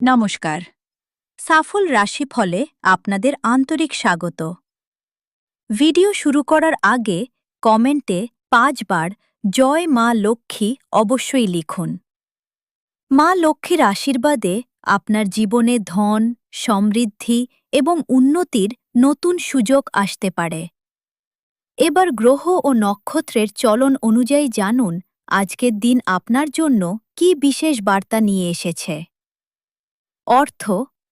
নমস্কার। সাফল রাশিফলে আপনাদের আন্তরিক স্বাগত। ভিডিও শুরু করার আগে কমেন্টে ৫ বার জয় মা লক্ষ্মী অবশ্যই লিখুন। মা লক্ষ্মীর আশীর্বাদে আপনার জীবনে ধন, সমৃদ্ধি এবং উন্নতির নতুন সুযোগ আসতে পারে। এবার গ্রহ ও নক্ষত্রের চলন অনুযায়ী জানুন আজকের দিন আপনার জন্য কী বিশেষ বার্তা নিয়ে এসেছে। অর্থ,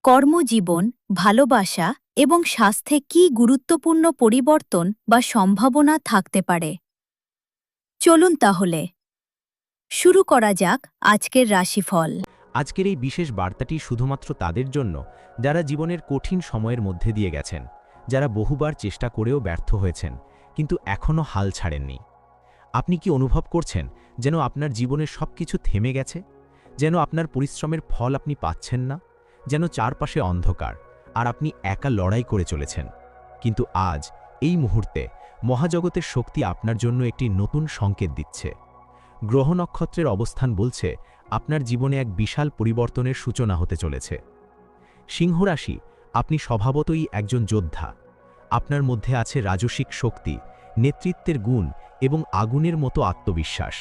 কর্মজীবন, ভালোবাসা এবং স্বাস্থ্যে কী গুরুত্বপূর্ণ পরিবর্তন বা সম্ভাবনা থাকতে পারে। চলুন তাহলে শুরু করা যাক আজকের রাশিফল। আজকের এই বিশেষ বার্তাটি শুধুমাত্র তাদের জন্য যারা জীবনের কঠিন সময়ের মধ্যে দিয়ে গেছেন, যারা বহুবার চেষ্টা করেও ব্যর্থ হয়েছেন কিন্তু এখনও হাল ছাড়েননি। আপনি কি অনুভব করছেন যেন আপনার জীবনের সবকিছু থেমে গেছে, যেন আপনার পরিশ্রমের ফল আপনি পাচ্ছেন না, যেন চারপাশে অন্ধকার আর আপনি একা লড়াই করে চলেছেন? কিন্তু আজ এই মুহূর্তে মহাজগতের শক্তি আপনার জন্য একটি নতুন সংকেত দিচ্ছে। গ্রহ নক্ষত্রের অবস্থান বলছে আপনার জীবনে এক বিশাল পরিবর্তনের সূচনা হতে চলেছে। সিংহ রাশি, আপনি স্বভাবতই একজন যোদ্ধা। আপনার মধ্যে আছে রাজসিক শক্তি, নেতৃত্বের গুণ এবং আগুনের মতো আত্মবিশ্বাস।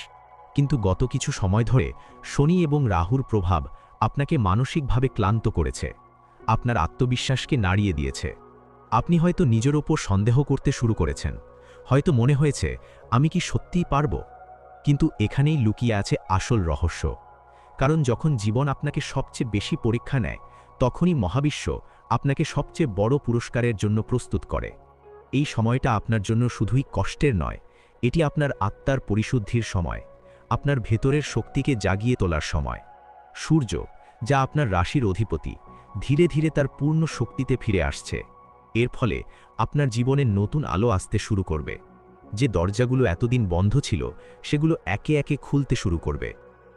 কিন্তু গত কিছু সময় ধরে শনি এবং রাহুর প্রভাব আপনাকে মানসিকভাবে ক্লান্ত করেছে, আপনার আত্মবিশ্বাসকে নাড়িয়ে দিয়েছে। আপনি হয়তো নিজের ওপর সন্দেহ করতে শুরু করেছেন, হয়তো মনে হয়েছে আমি কি সত্যিই পারব? কিন্তু এখানেই লুকিয়ে আছে আসল রহস্য। কারণ যখন জীবন আপনাকে সবচেয়ে বেশি পরীক্ষা নেয়, তখনই মহাবিশ্ব আপনাকে সবচেয়ে বড় পুরস্কারের জন্য প্রস্তুত করে। এই সময়টা আপনার জন্য শুধুই কষ্টের নয়, এটি আপনার আত্মার পরিশুদ্ধির সময়, আপনার ভেতরের শক্তিকে জাগিয়ে তোলার সময়। সূর্য, যা আপনার রাশির অধিপতি, ধীরে ধীরে তার পূর্ণ শক্তিতে ফিরে আসছে। এর ফলে আপনার জীবনে নতুন আলো আসতে শুরু করবে। যে দরজাগুলো এতদিন বন্ধ ছিল সেগুলো একে একে খুলতে শুরু করবে।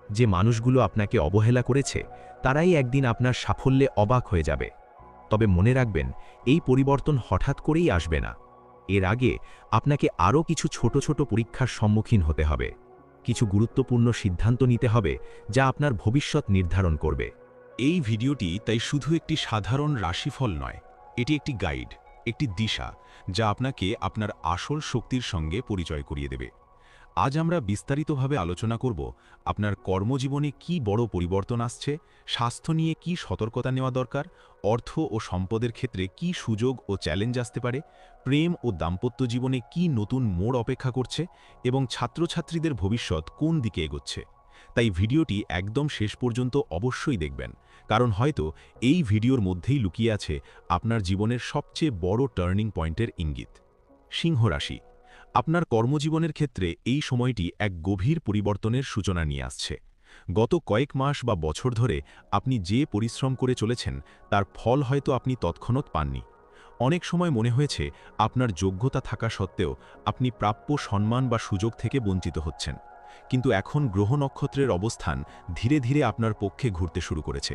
যে মানুষগুলো আপনাকে অবহেলা করেছে তারাই একদিন আপনার সাফল্যে অবাক হয়ে যাবে। তবে মনে রাখবেন, এই পরিবর্তন হঠাৎ করেই আসবে না। এর আগে আপনাকে আরও কিছু ছোট ছোট পরীক্ষার সম্মুখীন হতে হবে, কিছু গুরুত্বপূর্ণ সিদ্ধান্ত নিতে হবে যা আপনার ভবিষ্যৎ নির্ধারণ করবে। এই ভিডিওটি তাই শুধু একটি সাধারণ রাশিফল নয়, এটি একটি গাইড, একটি দিশা যা আপনাকে আপনার আসল শক্তির সঙ্গে পরিচয় করিয়ে দেবে। আজ আমরা বিস্তারিতভাবে আলোচনা করব আপনার কর্মজীবনে কি বড় পরিবর্তন আসছে, স্বাস্থ্য নিয়ে কি সতর্কতা নেওয়া দরকার, অর্থ ও সম্পদের ক্ষেত্রে কি সুযোগ ও চ্যালেঞ্জ আসতে পারে, প্রেম ও দাম্পত্য জীবনে কি নতুন মোড় অপেক্ষা করছে এবং ছাত্রছাত্রীদের ভবিষ্যৎ কোন দিকে এগোচ্ছে। তাই ভিডিওটি একদম শেষ পর্যন্ত অবশ্যই দেখবেন, কারণ হয়তো এই ভিডিওর মধ্যেই লুকিয়ে আছে আপনার জীবনের সবচেয়ে বড় টার্নিং পয়েন্টের ইঙ্গিত। সিংহ রাশি, আপনার কর্মজীবনের ক্ষেত্রে এই সময়টি এক গভীর পরিবর্তনের সূচনা নিয়ে আসছে। গত কয়েক মাস বা বছর ধরে আপনি যে পরিশ্রম করে চলেছেন তার ফল হয়তো আপনি তৎক্ষণাৎ পাননি। অনেক সময় মনে হয়েছে আপনার যোগ্যতা থাকা সত্ত্বেও আপনি প্রাপ্য সম্মান বা সুযোগ থেকে বঞ্চিত হচ্ছেন। কিন্তু এখন গ্রহ নক্ষত্রের অবস্থান ধীরে ধীরে আপনার পক্ষে ঘুরতে শুরু করেছে।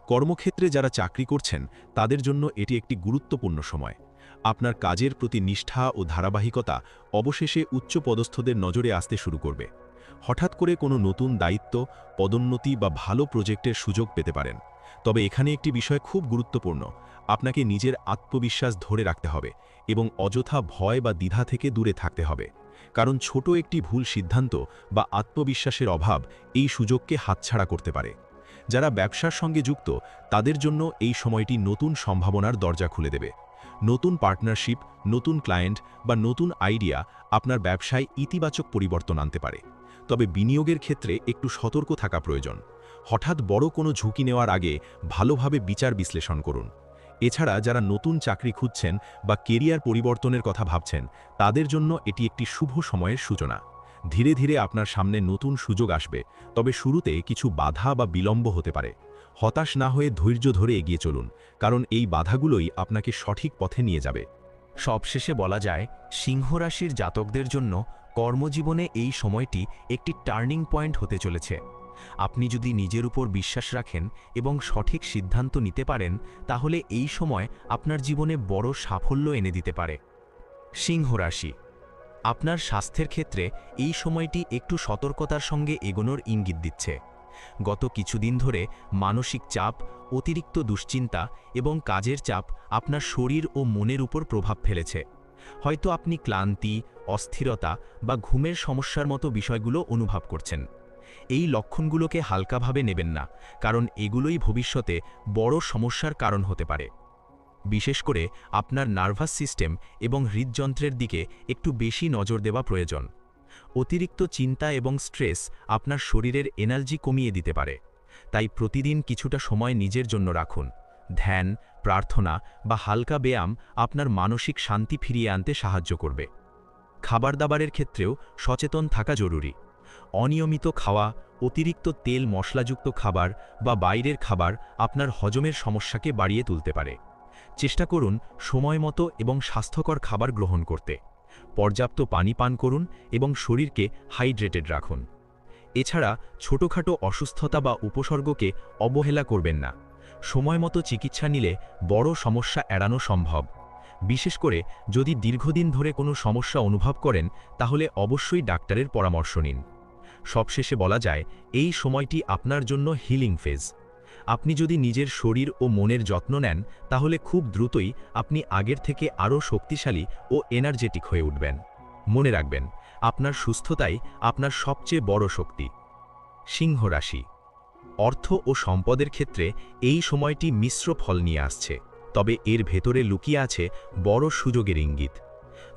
কর্মক্ষেত্রে যারা চাকরি করছেন তাদের জন্য এটি একটি গুরুত্বপূর্ণ সময়। আপনার কাজের প্রতি নিষ্ঠা ও ধারাবাহিকতা অবশেষে উচ্চপদস্থদের নজরে আসতে শুরু করবে। হঠাৎ করে কোনো নতুন দায়িত্ব, পদোন্নতি বা ভালো প্রজেক্টের সুযোগ পেতে পারেন। তবে এখানে একটি বিষয় খুব গুরুত্বপূর্ণ, আপনাকে নিজের আত্মবিশ্বাস ধরে রাখতে হবে এবং অযথা ভয় বা দ্বিধা থেকে দূরে থাকতে হবে। কারণ ছোট একটি ভুল সিদ্ধান্ত বা আত্মবিশ্বাসের অভাব এই সুযোগকে হাতছাড়া করতে পারে। যারা ব্যবসার সঙ্গে যুক্ত তাদের জন্য এই সময়টি নতুন সম্ভাবনার দরজা খুলে দেবে। নতুন পার্টনারশিপ, নতুন ক্লায়েন্ট বা নতুন আইডিয়া আপনার ব্যবসায় ইতিবাচক পরিবর্তন আনতে পারে। তবে বিনিয়োগের ক্ষেত্রে একটু সতর্ক থাকা প্রয়োজন। হঠাৎ বড় কোনো ঝুঁকি নেওয়ার আগে ভালোভাবে বিচার বিশ্লেষণ করুন। এছাড়া যারা নতুন চাকরি খুঁজছেন বা কেরিয়ার পরিবর্তনের কথা ভাবছেন তাদের জন্য এটি একটি শুভ সময়ের সূচনা। ধীরে ধীরে আপনার সামনে নতুন সুযোগ আসবে, তবে শুরুতে কিছু বাধা বা বিলম্ব হতে পারে। হতাশ না হয়ে ধৈর্য ধরে এগিয়ে চলুন, কারণ এই বাধাগুলোই আপনাকে সঠিক পথে নিয়ে যাবে। সবশেষে বলা যায়, সিংহ রাশির জাতকদের জন্য কর্মজীবনে এই সময়টি একটি টার্নিং পয়েন্ট হতে চলেছে। আপনি যদি নিজের উপর বিশ্বাস রাখেন এবং সঠিক সিদ্ধান্ত নিতে পারেন, তাহলে এই সময় আপনার জীবনে বড় সাফল্য এনে দিতে পারে। সিংহ রাশি, আপনার স্বাস্থ্যের ক্ষেত্রে এই সময়টি একটু সতর্কতার সঙ্গে এগোনোর ইঙ্গিত দিচ্ছে। গত কিছুদিন ধরে মানসিক চাপ, অতিরিক্ত দুশ্চিন্তা এবং কাজের চাপ আপনার শরীর ও মনের উপর প্রভাব ফেলেছে। হয়তো আপনি ক্লান্তি, অস্থিরতা বা ঘুমের সমস্যার মতো বিষয়গুলো অনুভব করছেন। এই লক্ষণগুলোকে হালকাভাবে নেবেন না, কারণ এগুলোই ভবিষ্যতে বড় সমস্যার কারণ হতে পারে। বিশেষ করে আপনার নার্ভাস সিস্টেম এবং হৃদযন্ত্রের দিকে একটু বেশি নজর দেওয়া প্রয়োজন। অতিরিক্ত চিন্তা এবং স্ট্রেস আপনার শরীরের এনার্জি কমিয়ে দিতে পারে। তাই প্রতিদিন কিছুটা সময় নিজের জন্য রাখুন। ধ্যান, প্রার্থনা বা হালকা ব্যায়াম আপনার মানসিক শান্তি ফিরিয়ে আনতে সাহায্য করবে। খাবার-দাবারের ক্ষেত্রেও সচেতন থাকা জরুরি। অনিয়মিত খাওয়া, অতিরিক্ত তেল মশলাযুক্ত খাবার বা বাইরের খাবার আপনার হজমের সমস্যাকে বাড়িয়ে তুলতে পারে। চেষ্টা করুন সময়মতো এবং স্বাস্থ্যকর খাবার গ্রহণ করতে। পর্যাপ্ত পানি পান করুন এবং শরীরকে হাইড্রেটেড রাখুন। এছাড়া ছোটখাটো অসুস্থতা বা উপসর্গকে অবহেলা করবেন না। সময়মতো চিকিৎসা নিলে বড় সমস্যা এড়ানো সম্ভব। বিশেষ করে যদি দীর্ঘদিন ধরে কোনো সমস্যা অনুভব করেন, তাহলে অবশ্যই ডাক্তারের পরামর্শ নিন। সবশেষে বলা যায়, এই সময়টি আপনার জন্য হিলিং ফেজ। আপনি যদি নিজের শরীর ও মনের যত্ন নেন, তাহলে খুব দ্রুতই আপনি আগের থেকে আরও শক্তিশালী ও এনার্জেটিক হয়ে উঠবেন। মনে রাখবেন, আপনার সুস্থতাই আপনার সবচেয়ে বড় শক্তি। সিংহ রাশি। অর্থ ও সম্পদের ক্ষেত্রে এই সময়টি মিশ্র ফল নিয়ে আসছে, তবে এর ভেতরে লুকিয়ে আছে বড় সুযোগের ইঙ্গিত।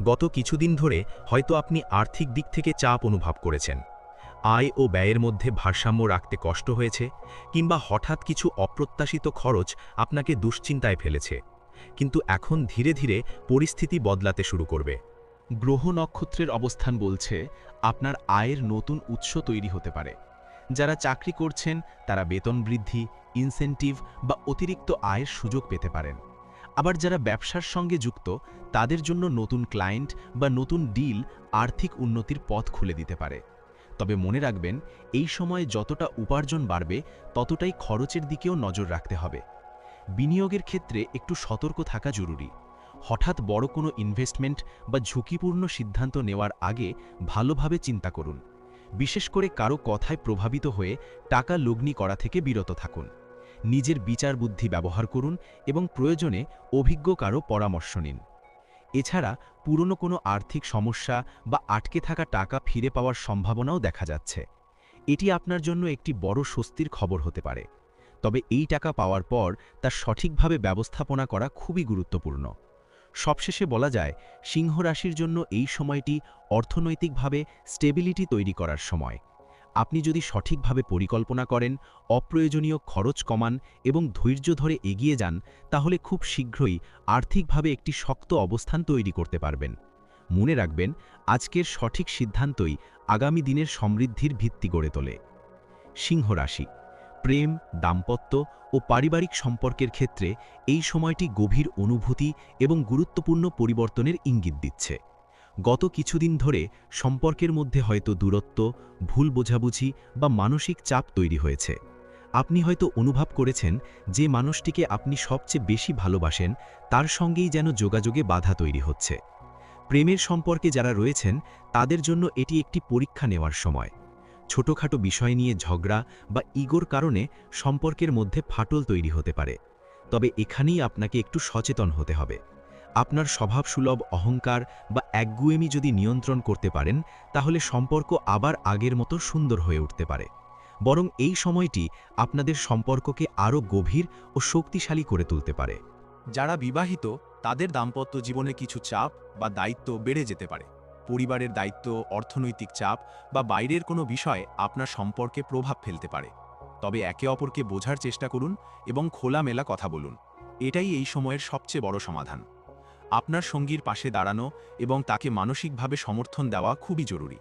গত কিছুদিন ধরে হয়তো আপনি আর্থিক দিক থেকে চাপ অনুভব করেছেন। আয় ও ব্যয়ের মধ্যে ভারসাম্য রাখতে কষ্ট হয়েছে, কিংবা হঠাৎ কিছু অপ্রত্যাশিত খরচ আপনাকে দুশ্চিন্তায় ফেলেছে। কিন্তু এখন ধীরে ধীরে পরিস্থিতি বদলাতে শুরু করবে। গ্রহ নক্ষত্রের অবস্থান বলছে আপনার আয়ের নতুন উৎস তৈরি হতে পারে। যারা চাকরি করছেন তারা বেতন বৃদ্ধি, ইনসেন্টিভ বা অতিরিক্ত আয়ের সুযোগ পেতে পারেন। আবার যারা ব্যবসার সঙ্গে যুক্ত, তাদের জন্য নতুন ক্লায়েন্ট বা নতুন ডিল আর্থিক উন্নতির পথ খুলে দিতে পারে। তবে মনে রাখবেন, এই সময় যতটা উপার্জন বাড়বে, ততটাই খরচের দিকেও নজর রাখতে হবে। বিনিয়োগের ক্ষেত্রে একটু সতর্ক থাকা জরুরি। হঠাৎ বড় কোনো ইনভেস্টমেন্ট বা ঝুঁকিপূর্ণ সিদ্ধান্ত নেওয়ার আগে ভালোভাবে চিন্তা করুন। বিশেষ করে কারো কথায় প্রভাবিত হয়ে টাকা লগ্নি করা থেকে বিরত থাকুন। নিজের বিচার বুদ্ধি ব্যবহার করুন এবং প্রয়োজনে অভিজ্ঞ কারো পরামর্শ নিন। এছাড়া পুরনো কোনো আর্থিক সমস্যা বা আটকে থাকা টাকা ফিরে পাওয়ার সম্ভাবনাও দেখা যাচ্ছে। এটি আপনার জন্য একটি বড় স্বস্তির খবর হতে পারে। তবে এই টাকা পাওয়ার পর তা সঠিকভাবে ব্যবস্থাপনা করা খুবই গুরুত্বপূর্ণ। সবশেষে বলা যায়, সিংহ রাশির জন্য এই সময়টি অর্থনৈতিকভাবে স্টেবিলিটি তৈরি করার সময়। আপনি যদি সঠিকভাবে পরিকল্পনা করেন, অপ্রয়োজনীয় খরচ কমান এবং ধৈর্য ধরে এগিয়ে যান, তাহলে খুব শীঘ্রই আর্থিকভাবে একটি শক্ত অবস্থান তৈরি করতে পারবেন। মনে রাখবেন, আজকের সঠিক সিদ্ধান্তই আগামী দিনের সমৃদ্ধির ভিত্তি গড়ে তোলে। সিংহ রাশি। প্রেম, দাম্পত্য ও পারিবারিক সম্পর্কের ক্ষেত্রে এই সময়টি গভীর অনুভূতি এবং গুরুত্বপূর্ণ পরিবর্তনের ইঙ্গিত দিচ্ছে। গত কিছুদিন ধরে সম্পর্কের মধ্যে হয়তো দূরত্ব, ভুল বোঝাবুঝি বা মানসিক চাপ তৈরি হয়েছে। আপনি হয়তো অনুভব করেছেন যে মানুষটিকে আপনি সবচেয়ে বেশি ভালোবাসেন, তার সঙ্গেই যেন যোগাযোগে বাধা তৈরি হচ্ছে। প্রেমের সম্পর্কে যারা রয়েছেন, তাদের জন্য এটি একটি পরীক্ষা নেওয়ার সময়। ছোটখাটো বিষয় নিয়ে ঝগড়া বা ইগোর কারণে সম্পর্কের মধ্যে ফাটল তৈরি হতে পারে। তবে এখানেই আপনাকে একটু সচেতন হতে হবে। আপনার স্বভাবসুলভ অহংকার বা একগুয়েমি যদি নিয়ন্ত্রণ করতে পারেন, তাহলে সম্পর্ক আবার আগের মতো সুন্দর হয়ে উঠতে পারে। বরং এই সময়টি আপনাদের সম্পর্ককে আরও গভীর ও শক্তিশালী করে তুলতে পারে। যারা বিবাহিত, তাদের দাম্পত্য জীবনে কিছু চাপ বা দায়িত্ব বেড়ে যেতে পারে। পরিবারের দায়িত্ব, অর্থনৈতিক চাপ বা বাইরের কোনো বিষয় আপনার সম্পর্কে প্রভাব ফেলতে পারে। তবে একে অপরকে বোঝার চেষ্টা করুন এবং খোলামেলা কথা বলুন। এটাই এই সময়ের সবচেয়ে বড় সমাধান। আপনার সঙ্গীর পাশে দাঁড়ানো এবং তাকে মানসিকভাবে সমর্থন দেওয়া খুবই জরুরি।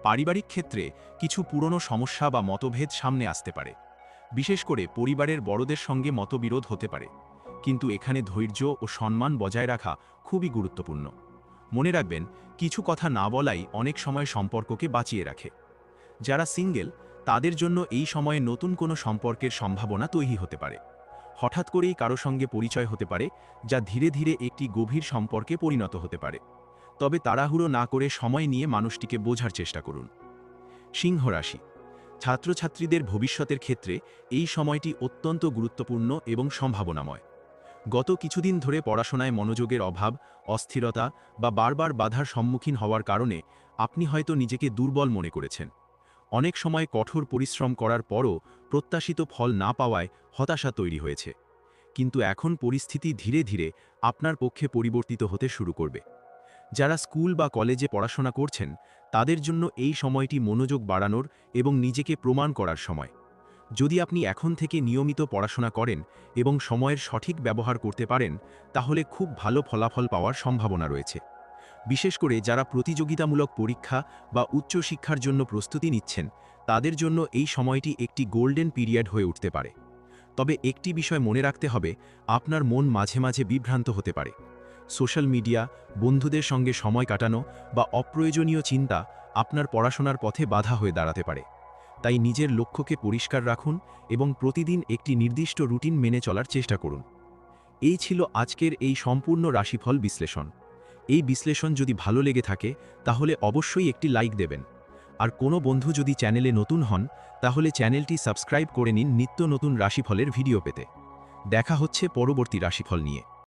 পারিবারিক ক্ষেত্রে কিছু পুরনো সমস্যা বা মতভেদ সামনে আসতে পারে। বিশেষ করে পরিবারের বড়দের সঙ্গে মতবিরোধ হতে পারে। কিন্তু এখানে ধৈর্য ও সম্মান বজায় রাখা খুবই গুরুত্বপূর্ণ। মনে রাখবেন, কিছু কথা না বলাই অনেক সময় সম্পর্ককে বাঁচিয়ে রাখে। যারা সিঙ্গেল, তাদের জন্য এই সময়ে নতুন কোনো সম্পর্কের সম্ভাবনা তৈরি হতে পারে। হঠাৎ করেই কারো সঙ্গে পরিচয় হতে পারে, যা ধীরে ধীরে একটি গভীর সম্পর্কে পরিণত হতে পারে। তবে তাড়াহুড়ো না করে সময় নিয়ে মানুষটিকে বোঝার চেষ্টা করুন। সিংহ রাশি। ছাত্রছাত্রীদের ভবিষ্যতের ক্ষেত্রে এই সময়টি অত্যন্ত গুরুত্বপূর্ণ এবং সম্ভাবনাময়। গত কিছুদিন ধরে পড়াশোনায় মনোযোগের অভাব, অস্থিরতা বা বারবার বাধার সম্মুখীন হওয়ার কারণে আপনি হয়তো নিজেকে দুর্বল মনে করেছেন। অনেক সময় কঠোর পরিশ্রম করার পরও প্রত্যাশিত ফল না পাওয়ায় হতাশা তৈরি হয়েছে। কিন্তু এখন পরিস্থিতি ধীরে ধীরে আপনার পক্ষে পরিবর্তিত হতে শুরু করবে। যারা স্কুল বা কলেজে পড়াশোনা করছেন তাদের জন্য এই সময়টি মনোযোগ বাড়ানোর এবং নিজেকে প্রমাণ করার সময়। যদি আপনি এখন থেকে নিয়মিত পড়াশোনা করেন এবং সময়ের সঠিক ব্যবহার করতে পারেন, তাহলে খুব ভালো ফলাফল পাওয়ার সম্ভাবনা রয়েছে। বিশেষ করে যারা প্রতিযোগিতামূলক পরীক্ষা বা উচ্চশিক্ষার জন্য প্রস্তুতি নিচ্ছেন, তাদের জন্য এই সময়টি একটি গোল্ডেন পিরিয়ড হয়ে উঠতে পারে। তবে একটি বিষয় মনে রাখতে হবে, আপনার মন মাঝে মাঝে বিভ্রান্ত হতে পারে। সোশ্যাল মিডিয়া, বন্ধুদের সঙ্গে সময় কাটানো বা অপ্রয়োজনীয় চিন্তা আপনার পড়াশোনার পথে বাধা হয়ে দাঁড়াতে পারে। তাই নিজের লক্ষ্যকে পরিষ্কার রাখুন এবং প্রতিদিন একটি নির্দিষ্ট রুটিন মেনে চলার চেষ্টা করুন। এই ছিল আজকের এই সম্পূর্ণ রাশিফল বিশ্লেষণ। এই বিশ্লেষণ যদি ভালো লেগে থাকে তাহলে অবশ্যই একটি লাইক দেবেন। আর কোনো বন্ধু যদি চ্যানেলে নতুন হন তাহলে চ্যানেলটি সাবস্ক্রাইব করে নিন নিত্য নতুন রাশিফলের ভিডিও পেতে। দেখা হচ্ছে পরবর্তী রাশিফল নিয়ে।